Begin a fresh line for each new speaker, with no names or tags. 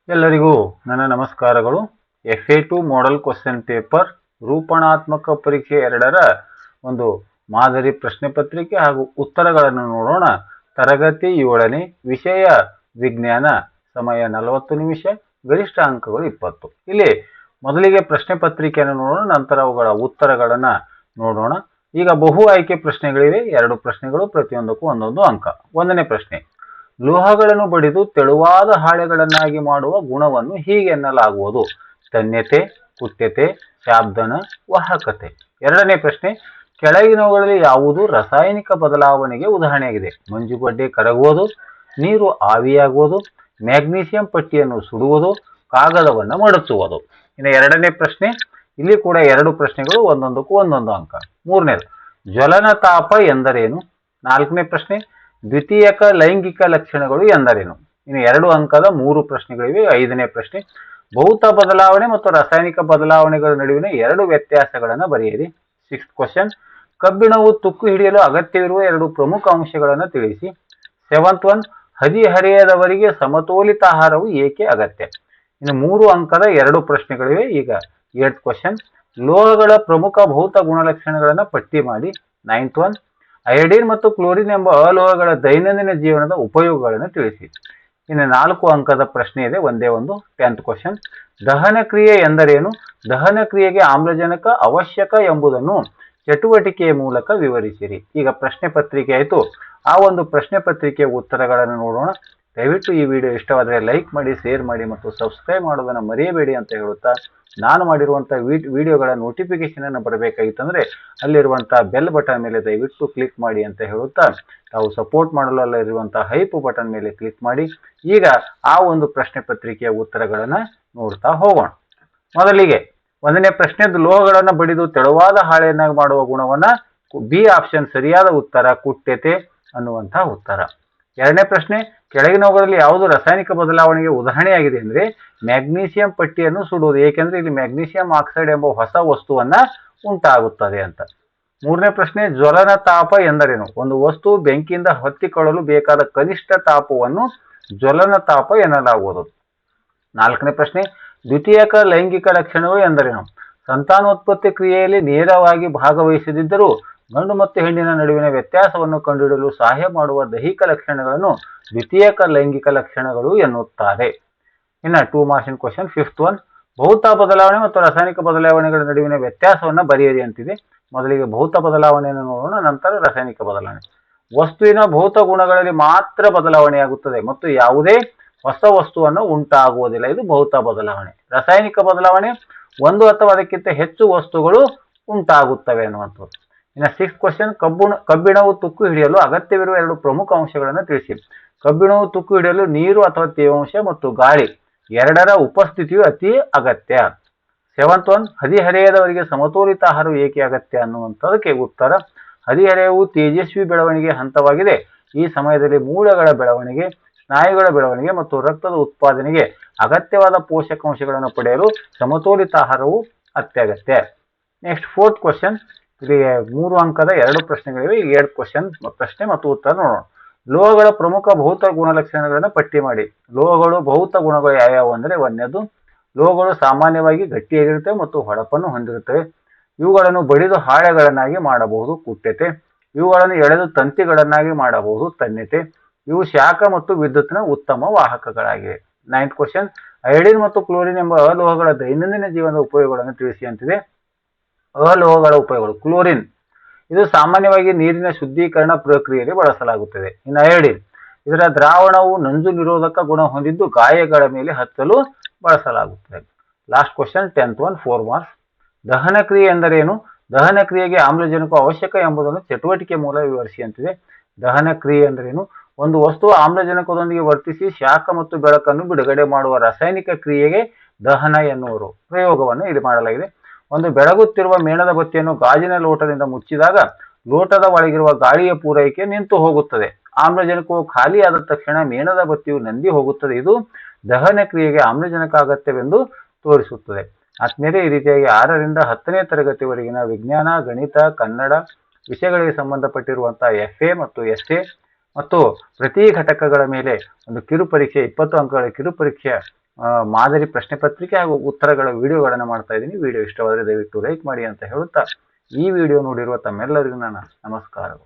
ಎಲ್ಲರಿಗೂ ನನ್ನ ನಮಸ್ಕಾರಗಳು. FA2 ಮಾಡೆಲ್ ಕ್ವೆಶ್ಚನ್ ಪೇಪರ್ ರೂಪಣಾತ್ಮಕ ಪರೀಕ್ಷೆ 2ರ ಒಂದು ಮಾದರಿ ಪ್ರಶ್ನೆ ಪತ್ರಿಕೆ ಹಾಗೂ ಉತ್ತರಗಳನ್ನು ನೋಡೋಣ. ತರಗತಿ 7ನೇ ವಿಷಯ ವಿಜ್ಞಾನ, ಸಮಯ 40 ನಿಮಿಷ, ಗರಿಷ್ಠ ಅಂಕಗಳು 20. ಇಲ್ಲಿ ಮೊದಲಿಗೆ ಪ್ರಶ್ನೆ ಪತ್ರಿಕೆಯನ್ನು ನೋಡೋಣ, ನಂತರ ಅವುಗಳ ಉತ್ತರಗಳನ್ನು ನೋಡೋಣ. ಈಗ ಬಹು ಆಯ್ಕೆ ಪ್ರಶ್ನೆಗಳಿವೆ, 2 ಪ್ರಶ್ನೆಗಳು, ಪ್ರತಿಯೊಂದಕ್ಕೂ ಒಂದೊಂದು ಅಂಕ. 1ನೇ ಪ್ರಶ್ನೆ, ಲೋಹಗಳನ್ನು ಬಡಿದು ತೆಳುವಾದ ಹಾಳೆಗಳನ್ನಾಗಿ ಮಾಡುವ ಗುಣವನ್ನು ಹೀಗೆ ಎನ್ನಲಾಗುವುದು: ತನ್ಯತೆ, ಕುಟ್ಯತೆ, ಶಾಬ್ದನ, ವಾಹಕತೆ. 2ನೇ ಪ್ರಶ್ನೆ, ಕೆಳಗಿನವುಗಳಲ್ಲಿ ಯಾವುದು ರಾಸಾಯನಿಕ ಬದಲಾವಣೆಗೆ ಉದಾಹರಣೆಯಾಗಿದೆ? ಮಂಜುಗಡ್ಡೆ ಕರಗುವುದು, ನೀರು ಆವಿಯಾಗುವುದು, ಮ್ಯಾಗ್ನೀಸಿಯಂ ಪಟ್ಟಿಯನ್ನು ಸುಡುವುದು, ಕಾಗದವನ್ನು ಮಡಚುವುದು. ಇನ್ನು 2ನೇ ಪ್ರಶ್ನೆ, ಇಲ್ಲಿ ಕೂಡ 2 ಪ್ರಶ್ನೆಗಳು, ಒಂದೊಂದಕ್ಕೂ ಒಂದೊಂದು ಅಂಕ. 3ನೇದು, ಜ್ವಲನ ತಾಪ ಎಂದರೇನು? 4ನೇ ಪ್ರಶ್ನೆ, ದ್ವಿತೀಯಕ ಲೈಂಗಿಕ ಲಕ್ಷಣಗಳು ಎಂದರೇನು? ಇನ್ನು 2 ಅಂಕದ 3 ಪ್ರಶ್ನೆಗಳಿವೆ. 5ನೇ ಪ್ರಶ್ನೆ, ಭೌತ ಬದಲಾವಣೆ ಮತ್ತು ರಾಸಾಯನಿಕ ಬದಲಾವಣೆಗಳ ನಡುವಿನ 2 ವ್ಯತ್ಯಾಸಗಳನ್ನು ಬರೆಯಿರಿ. 6th ಕ್ವಶನ್, ಕಬ್ಬಿಣವು ತುಕ್ಕು ಹಿಡಿಯಲು ಅಗತ್ಯವಿರುವ 2 ಪ್ರಮುಖ ಅಂಶಗಳನ್ನು ತಿಳಿಸಿ. 7th ಒನ್, ಹದಿಹರೆಯದವರಿಗೆ ಸಮತೋಲಿತ ಆಹಾರವು ಏಕೆ ಅಗತ್ಯ? ಇನ್ನು 3 ಅಂಕದ 2 ಪ್ರಶ್ನೆಗಳಿವೆ. ಈಗ 8th ಕ್ವಶನ್, ಲೋಹಗಳ ಪ್ರಮುಖ ಭೌತ ಗುಣಲಕ್ಷಣಗಳನ್ನು ಪಟ್ಟಿ ಮಾಡಿ. 9th ಒನ್, ಅಯೋಡಿನ್ ಮತ್ತು ಕ್ಲೋರಿನ್ ಎಂಬ ಅಲೋಹಗಳ ದೈನಂದಿನ ಜೀವನದ ಉಪಯೋಗಗಳನ್ನು ತಿಳಿಸಿ. ಇನ್ನು 4 ಅಂಕದ ಪ್ರಶ್ನೆ ಇದೆ, ಒಂದೇ ಒಂದು. 10th ಕ್ವಶನ್, ದಹನ ಕ್ರಿಯೆ ಎಂದರೇನು? ದಹನ ಕ್ರಿಯೆಗೆ ಆಮ್ಲಜನಕ ಅವಶ್ಯಕ ಎಂಬುದನ್ನು ಚಟುವಟಿಕೆಯ ಮೂಲಕ ವಿವರಿಸಿರಿ. ಈಗ ಪ್ರಶ್ನೆ ಪತ್ರಿಕೆ ಆಯಿತು. ಆ ಒಂದು ಪ್ರಶ್ನೆ ಪತ್ರಿಕೆಯ ಉತ್ತರಗಳನ್ನು ನೋಡೋಣ. ದಯವಿಟ್ಟು ಈ ವಿಡಿಯೋ ಇಷ್ಟವಾದರೆ ಲೈಕ್ ಮಾಡಿ, ಶೇರ್ ಮಾಡಿ ಮತ್ತು ಸಬ್ಸ್ಕ್ರೈಬ್ ಮಾಡೋದನ್ನು ಮರೆಯಬೇಡಿ ಅಂತ ಹೇಳುತ್ತಾ, ನಾನು ಮಾಡಿರುವಂಥ ವಿಡಿಯೋಗಳ ನೋಟಿಫಿಕೇಶನ್ ಅನ್ನು ಬರಬೇಕಾಗಿತ್ತಂದರೆ ಅಲ್ಲಿರುವಂಥ ಬೆಲ್ ಬಟನ್ ಮೇಲೆ ದಯವಿಟ್ಟು ಕ್ಲಿಕ್ ಮಾಡಿ ಅಂತ ಹೇಳುತ್ತಾ, ತಾವು ಸಪೋರ್ಟ್ ಮಾಡಲು ಅಲ್ಲಿರುವಂಥ ಹೈಪ್ ಬಟನ್ ಮೇಲೆ ಕ್ಲಿಕ್ ಮಾಡಿ. ಈಗ ಆ ಒಂದು ಪ್ರಶ್ನೆ ಪತ್ರಿಕೆಯ ಉತ್ತರಗಳನ್ನು ನೋಡ್ತಾ ಹೋಗೋಣ. ಮೊದಲಿಗೆ 1ನೇ ಪ್ರಶ್ನೆದು, ಲೋಹಗಳನ್ನು ಬಡಿದು ತೆಳುವಾದ ಹಾಳೆಯನ್ನಾಗಿ ಮಾಡುವ ಗುಣವನ್ನ ಬಿ ಆಪ್ಷನ್ ಸರಿಯಾದ ಉತ್ತರ, ಕುಟ್ಯತೆ ಅನ್ನುವಂತಹ ಉತ್ತರ. 2ನೇ ಪ್ರಶ್ನೆ, ಕೆಳಗಿನವುಗಳಲ್ಲಿ ಯಾವುದು ರಾಸಾಯನಿಕ ಬದಲಾವಣೆಗೆ ಉದಾಹರಣೆಯಾಗಿದೆ ಅಂದ್ರೆ ಮ್ಯಾಗ್ನೀಸಿಯಂ ಪಟ್ಟಿಯನ್ನು ಸುಡುವುದು, ಏಕೆಂದ್ರೆ ಇಲ್ಲಿ ಮ್ಯಾಗ್ನೀಸಿಯಂ ಆಕ್ಸೈಡ್ ಎಂಬ ಹೊಸ ವಸ್ತುವನ್ನ ಉಂಟಾಗುತ್ತದೆ ಅಂತ. 3ನೇ ಪ್ರಶ್ನೆ, ಜ್ವಲನ ತಾಪ ಎಂದರೇನು? ಒಂದು ವಸ್ತು ಬೆಂಕಿಯಿಂದ ಹೊತ್ತಿಕೊಳ್ಳಲು ಬೇಕಾದ ಕನಿಷ್ಠ ತಾಪವನ್ನು ಜ್ವಲನ ತಾಪ ಎನ್ನಲಾಗುವುದು. 4ನೇ ಪ್ರಶ್ನೆ, ದ್ವಿತೀಯಕ ಲೈಂಗಿಕ ಲಕ್ಷಣಗಳು ಎಂದರೇನು? ಸಂತಾನೋತ್ಪತ್ತಿ ಕ್ರಿಯೆಯಲ್ಲಿ ನೇರವಾಗಿ ಭಾಗವಹಿಸದಿದ್ದರೂ ಗಂಡು ಮತ್ತು ಹೆಣ್ಣಿನ ನಡುವಿನ ವ್ಯತ್ಯಾಸವನ್ನು ಕಂಡುಹಿಡಿಯಲು ಸಹಾಯ ಮಾಡುವ ದೈಹಿಕ ಲಕ್ಷಣಗಳನ್ನು ದ್ವಿತೀಯಕ ಲೈಂಗಿಕ ಲಕ್ಷಣಗಳು ಎನ್ನುತ್ತಾರೆ. ಇನ್ನು 2 ಮಾರ್ಕ್ಸ್ ಕ್ವಶನ್. 5th ಒನ್, ಭೌತ ಬದಲಾವಣೆ ಮತ್ತು ರಾಸಾಯನಿಕ ಬದಲಾವಣೆಗಳ ನಡುವಿನ ವ್ಯತ್ಯಾಸವನ್ನು ಬರೆಯಿರಿ ಅಂತಿದೆ. ಮೊದಲಿಗೆ ಭೌತ ಬದಲಾವಣೆಯನ್ನು ನೋಡೋಣ, ನಂತರ ರಾಸಾಯನಿಕ ಬದಲಾವಣೆ. ವಸ್ತುವಿನ ಭೌತ ಗುಣಗಳಲ್ಲಿ ಮಾತ್ರ ಬದಲಾವಣೆಯಾಗುತ್ತದೆ ಮತ್ತು ಯಾವುದೇ ಹೊಸ ವಸ್ತುವನ್ನು ಉಂಟಾಗುವುದಿಲ್ಲ. ಇದು ಭೌತ ಬದಲಾವಣೆ. ರಾಸಾಯನಿಕ ಬದಲಾವಣೆ ಒಂದು ಅಥವಾ ಅದಕ್ಕಿಂತ ಹೆಚ್ಚು ವಸ್ತುಗಳು ಉಂಟಾಗುತ್ತವೆ ಅನ್ನುವಂಥದ್ದು. ಇನ್ನು 6th ಕ್ವಶನ್, ಕಬ್ಬಿಣವು ತುಕ್ಕು ಹಿಡಿಯಲು ಅಗತ್ಯವಿರುವ 2 ಪ್ರಮುಖ ಅಂಶಗಳನ್ನು ತಿಳಿಸಿ. ಕಬ್ಬಿಣವು ತುಕ್ಕು ಹಿಡಿಯಲು ನೀರು ಅಥವಾ ತೇವಾಂಶ ಮತ್ತು ಗಾಳಿ ಎರಡರ ಉಪಸ್ಥಿತಿಯು ಅತಿ ಅಗತ್ಯ. 7th ಒನ್, ಹದಿಹರೆಯದವರಿಗೆ ಸಮತೋಲಿತ ಆಹಾರವು ಏಕೆ ಅಗತ್ಯ ಅನ್ನುವಂಥದಕ್ಕೆ ಉತ್ತರ, ಹದಿಹರೆಯವು ತೇಜಸ್ವಿ ಬೆಳವಣಿಗೆ ಹಂತವಾಗಿದೆ. ಈ ಸಮಯದಲ್ಲಿ ಮೂಳೆಗಳ ಬೆಳವಣಿಗೆ, ಸ್ನಾಯುಗಳ ಬೆಳವಣಿಗೆ ಮತ್ತು ರಕ್ತದ ಉತ್ಪಾದನೆಗೆ ಅಗತ್ಯವಾದ ಪೋಷಕಾಂಶಗಳನ್ನು ಪಡೆಯಲು ಸಮತೋಲಿತ ಆಹಾರವು ಅತ್ಯಗತ್ಯ. ನೆಕ್ಸ್ಟ್ 4th ಕ್ವಶನ್, ಇಲ್ಲಿ 3 ಅಂಕದ 2 ಪ್ರಶ್ನೆಗಳಿವೆ. ಈಗ 7th ಕ್ವಶನ್ ಪ್ರಶ್ನೆ ಮತ್ತು ಉತ್ತರ ನೋಡೋಣ. ಲೋಹಗಳ ಪ್ರಮುಖ ಭೌತ ಗುಣಲಕ್ಷಣಗಳನ್ನು ಪಟ್ಟಿ ಮಾಡಿ. ಲೋಹಗಳು ಭೌತ ಗುಣಗಳು ಯಾವ್ಯಾವು ಅಂದರೆ, 1ನೇದು, ಲೋಹಗಳು ಸಾಮಾನ್ಯವಾಗಿ ಗಟ್ಟಿಯಾಗಿರುತ್ತವೆ ಮತ್ತು ಹೊಳಪನ್ನು ಹೊಂದಿರುತ್ತವೆ. ಇವುಗಳನ್ನು ಬಡಿದು ಹಾಳೆಗಳನ್ನಾಗಿ ಮಾಡಬಹುದು, ಕುಟ್ಯತೆ. ಇವುಗಳನ್ನು ಎಳೆದು ತಂತಿಗಳನ್ನಾಗಿ ಮಾಡಬಹುದು, ತನ್ಯತೆ. ಇವು ಶಾಖ ಮತ್ತು ವಿದ್ಯುತ್ತಿನ ಉತ್ತಮ ವಾಹಕಗಳಾಗಿವೆ. 9th ಕ್ವಶನ್, ಅಯೋಡಿನ್ ಮತ್ತು ಕ್ಲೋರಿನ್ ಎಂಬ ಅಲೋಹಗಳ ದೈನಂದಿನ ಜೀವನದ ಉಪಯೋಗಗಳನ್ನು ತಿಳಿಸಿ ಅಂತಿದೆ. ಅಲೋಹಗಳ ಉಪಯೋಗಗಳು. ಕ್ಲೋರಿನ್, ಇದು ಸಾಮಾನ್ಯವಾಗಿ ನೀರಿನ ಶುದ್ಧೀಕರಣ ಪ್ರಕ್ರಿಯೆಯಲ್ಲಿ ಬಳಸಲಾಗುತ್ತದೆ. ಇನ್ನು ಅಯೋಡಿನ್, ಇದರ ದ್ರಾವಣವು ನಂಜು ನಿರೋಧಕ ಗುಣ ಹೊಂದಿದ್ದು ಗಾಯಗಳ ಮೇಲೆ ಹಚ್ಚಲು ಬಳಸಲಾಗುತ್ತದೆ. Last question 10th one, 4 marks. ದಹನ ಕ್ರಿಯೆ ಎಂದರೇನು? ದಹನ ಕ್ರಿಯೆಗೆ ಆಮ್ಲಜನಕವು ಅವಶ್ಯಕ ಎಂಬುದನ್ನು ಚಟುವಟಿಕೆ ಮೂಲ ವಿವರಿಸಿ ಅಂತಿದೆ. ದಹನ ಕ್ರಿಯೆ ಎಂದರೇನು? ಒಂದು ವಸ್ತುವು ಆಮ್ಲಜನಕದೊಂದಿಗೆ ವರ್ತಿಸಿ ಶಾಖ ಮತ್ತು ಬೆಳಕನ್ನು ಬಿಡುಗಡೆ ಮಾಡುವ ರಾಸಾಯನಿಕ ಕ್ರಿಯೆಗೆ ದಹನ ಎನ್ನುವರು ಪ್ರಯೋಗವನ್ನು ಇಲ್ಲಿ ಮಾಡಲಾಗಿದೆ. ಒಂದು ಬೆಳಗುತ್ತಿರುವ ಮೇಣದ ಬತ್ತಿಯನ್ನು ಗಾಜಿನ ಲೋಟದಿಂದ ಮುಚ್ಚಿದಾಗ ಲೋಟದ ಒಳಗಿರುವ ಗಾಳಿಯ ಪೂರೈಕೆ ನಿಂತು ಹೋಗುತ್ತದೆ. ಆಮ್ಲಜನಕವು ಖಾಲಿಯಾದ ತಕ್ಷಣ ಮೇಣದ ಬತ್ತಿಯು ನಂದಿ ಹೋಗುತ್ತದೆ. ಇದು ದಹನ ಕ್ರಿಯೆಗೆ ಆಮ್ಲಜನಕ ಅಗತ್ಯವೆಂದು ತೋರಿಸುತ್ತದೆ. ಆದ್ಮೇಲೆ ಈ ರೀತಿಯಾಗಿ 6ರಿಂದ 10ನೇ ತರಗತಿವರೆಗಿನ ವಿಜ್ಞಾನ, ಗಣಿತ, ಕನ್ನಡ ವಿಷಯಗಳಿಗೆ ಸಂಬಂಧಪಟ್ಟಿರುವಂತಹ FA ಮತ್ತು SA ಮತ್ತು ಪ್ರತಿ ಘಟಕಗಳ ಮೇಲೆ ಒಂದು ಕಿರು ಪರೀಕ್ಷೆ, 20 ಅಂಕಗಳ ಕಿರು ಪರೀಕ್ಷೆ ಮಾದರಿ ಪ್ರಶ್ನೆ ಪತ್ರಿಕೆ ಹಾಗೂ ಉತ್ತರಗಳ ವಿಡಿಯೋಗಳನ್ನು ಮಾಡ್ತಾ ಇದ್ದೀನಿ. ವಿಡಿಯೋ ಇಷ್ಟವಾದರೆ ದಯವಿಟ್ಟು ಲೈಕ್ ಮಾಡಿ ಅಂತ ಹೇಳುತ್ತಾ ಈ ವಿಡಿಯೋ ನೋಡಿರುವ ತಮ್ಮೆಲ್ಲರಿಗೂ ನನ್ನ ನಮಸ್ಕಾರಗಳು.